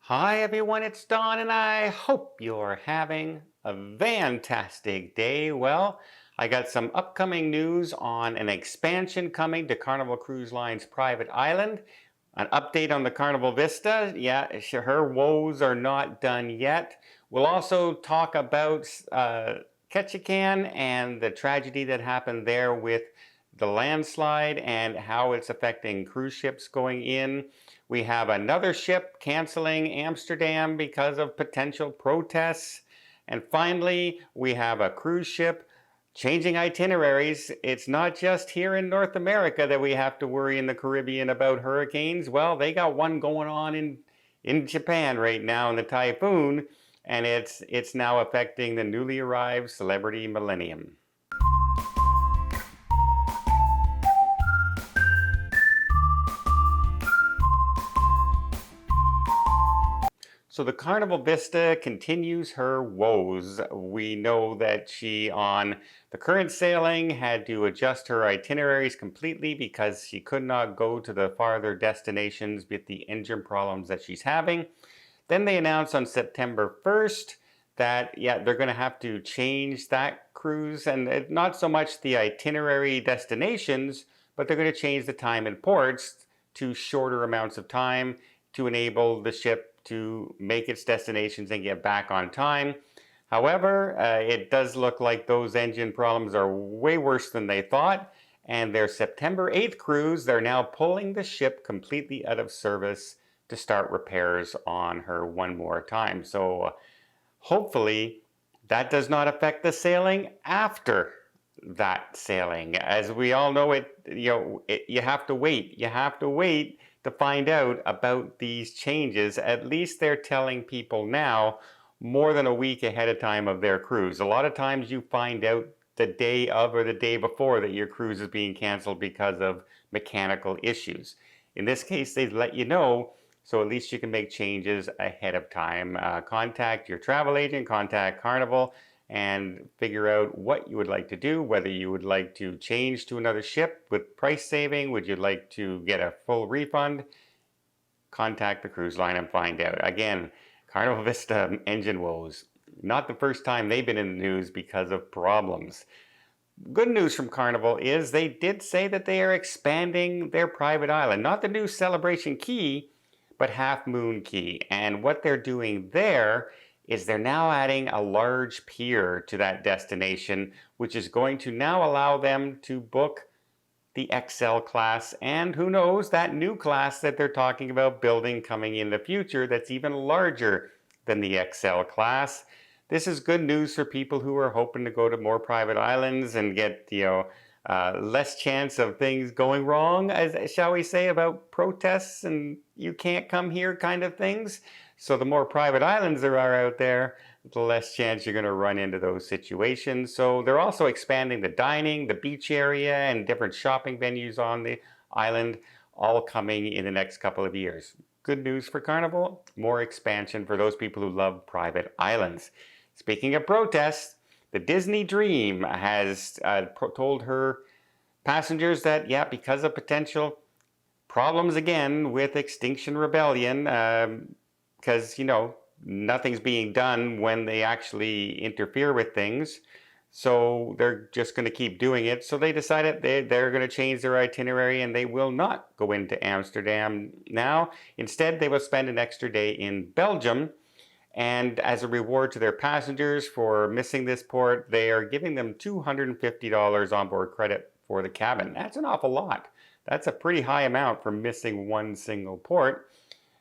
Hi everyone, it's Don and I hope you're having a fantastic day. Well, I got some upcoming news on an expansion coming to Carnival Cruise Line's private island. An update on the Carnival Vista. Yeah, her woes are not done yet. We'll also talk about Ketchikan and the tragedy that happened there with the landslide and how it's affecting cruise ships going in. We have another ship canceling Amsterdam because of potential protests. And finally, we have a cruise ship changing itineraries. It's not just here in North America that we have to worry in the Caribbean about hurricanes. Well, they got one going on in Japan right now in the Typhoon, and it's now affecting the newly arrived Celebrity Millennium. So the Carnival Vista continues her woes. We know that she, on the current sailing, had to adjust her itineraries completely because she could not go to the farther destinations with the engine problems that she's having. Then they announced on September 1st that, yeah, they're going to have to change that cruise, and not so much the itinerary destinations, but they're going to change the time in ports to shorter amounts of time to enable the ship to make its destinations and get back on time. However, it does look like those engine problems are way worse than they thought, and their September 8th cruise, they're now pulling the ship completely out of service to start repairs on her one more time. So hopefully that does not affect the sailing after that sailing. As we all know, you have to wait. You have to wait to find out about these changes. At least they're telling people now more than a week ahead of time of their cruise. A lot of times you find out the day of or the day before that your cruise is being canceled because of mechanical issues. In this case, they let you know, so at least you can make changes ahead of time. Contact your travel agent, contact Carnival, and figure out what you would like to do, whether you would like to change to another ship with price saving, would you like to get a full refund? Contact the cruise line and find out. Again, Carnival Vista engine woes. Not the first time they've been in the news because of problems. Good news from Carnival is they did say that they are expanding their private island. Not the new Celebration Key, but Half Moon Key. And what they're doing there is they're now adding a large pier to that destination, which is going to now allow them to book the XL class, and who knows, that new class that they're talking about building coming in the future that's even larger than the XL class. This is good news for people who are hoping to go to more private islands and get, less chance of things going wrong, as shall we say, about protests and you can't come here kind of things. So the more private islands there are out there, the less chance you're going to run into those situations. So they're also expanding the dining, the beach area, and different shopping venues on the island, all coming in the next couple of years. Good news for Carnival, more expansion for those people who love private islands. Speaking of protests, the Disney Dream has told her passengers that, yeah, because of potential problems again with Extinction Rebellion, because, nothing's being done when they actually interfere with things. So they're just going to keep doing it. So they decided they're going to change their itinerary and they will not go into Amsterdam now. Instead, they will spend an extra day in Belgium. And as a reward to their passengers for missing this port, they are giving them $250 onboard credit for the cabin. That's an awful lot. That's a pretty high amount for missing one single port.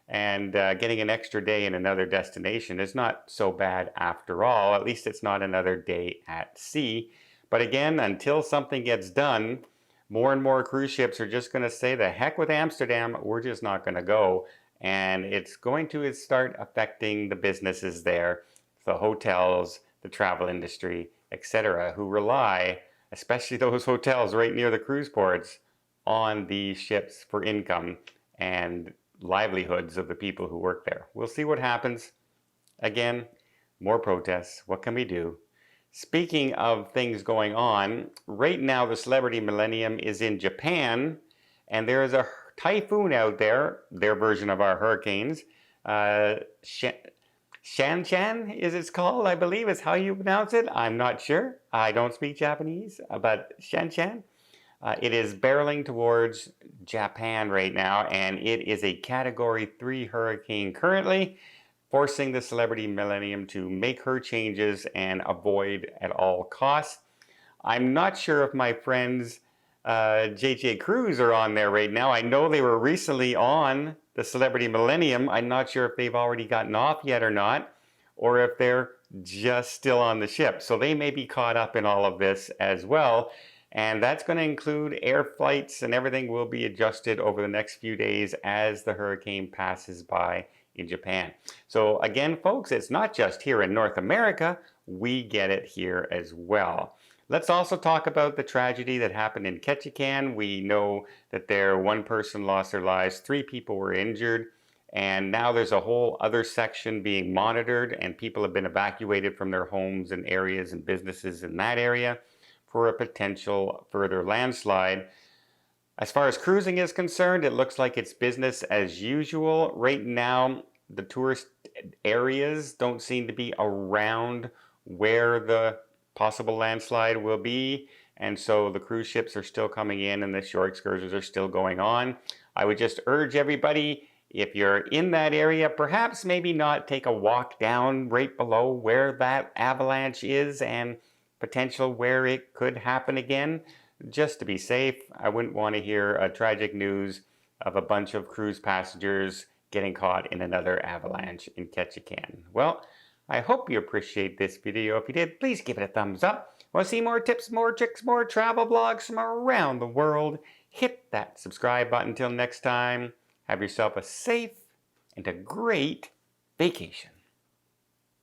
And getting an extra day in another destination is not so bad after all. At least it's not another day at sea. But again, until something gets done, more and more cruise ships are just going to say, the heck with Amsterdam, we're just not going to go. And it's going to start affecting the businesses there, the hotels, the travel industry, etc., who rely, especially those hotels right near the cruise ports, on these ships for income and livelihoods of the people who work there. We'll see what happens. Again, more protests. What can we do? Speaking of things going on, right now the Celebrity Millennium is in Japan, and there is a typhoon out there, their version of our hurricanes, Shanshan is it's called, I believe is how you pronounce it. I'm not sure. I don't speak Japanese, but Shanshan. It is barreling towards Japan right now, and it is a Category 3 hurricane currently, forcing the Celebrity Millennium to make her changes and avoid at all costs. I'm not sure if my friends JJ Cruz are on there right now. I know they were recently on the Celebrity Millennium. I'm not sure if they've already gotten off yet or not, or if they're just still on the ship. So they may be caught up in all of this as well. And that's going to include air flights, and everything will be adjusted over the next few days as the hurricane passes by in Japan. So again, folks, it's not just here in North America. We get it here as well. Let's also talk about the tragedy that happened in Ketchikan. We know that there one person lost their lives, 3 people were injured, and now there's a whole other section being monitored, and people have been evacuated from their homes and areas and businesses in that area for a potential further landslide. As far as cruising is concerned, it looks like it's business as usual. Right now, the tourist areas don't seem to be around where the possible landslide will be, and so the cruise ships are still coming in and the shore excursions are still going on. I would just urge everybody, if you're in that area, perhaps maybe not take a walk down right below where that avalanche is and potential where it could happen again. Just to be safe, I wouldn't want to hear a tragic news of a bunch of cruise passengers getting caught in another avalanche in Ketchikan. Well, I hope you appreciate this video. If you did, please give it a thumbs up. Want to see more tips, more tricks, more travel blogs from around the world? Hit that subscribe button. Until next time, have yourself a safe and a great vacation.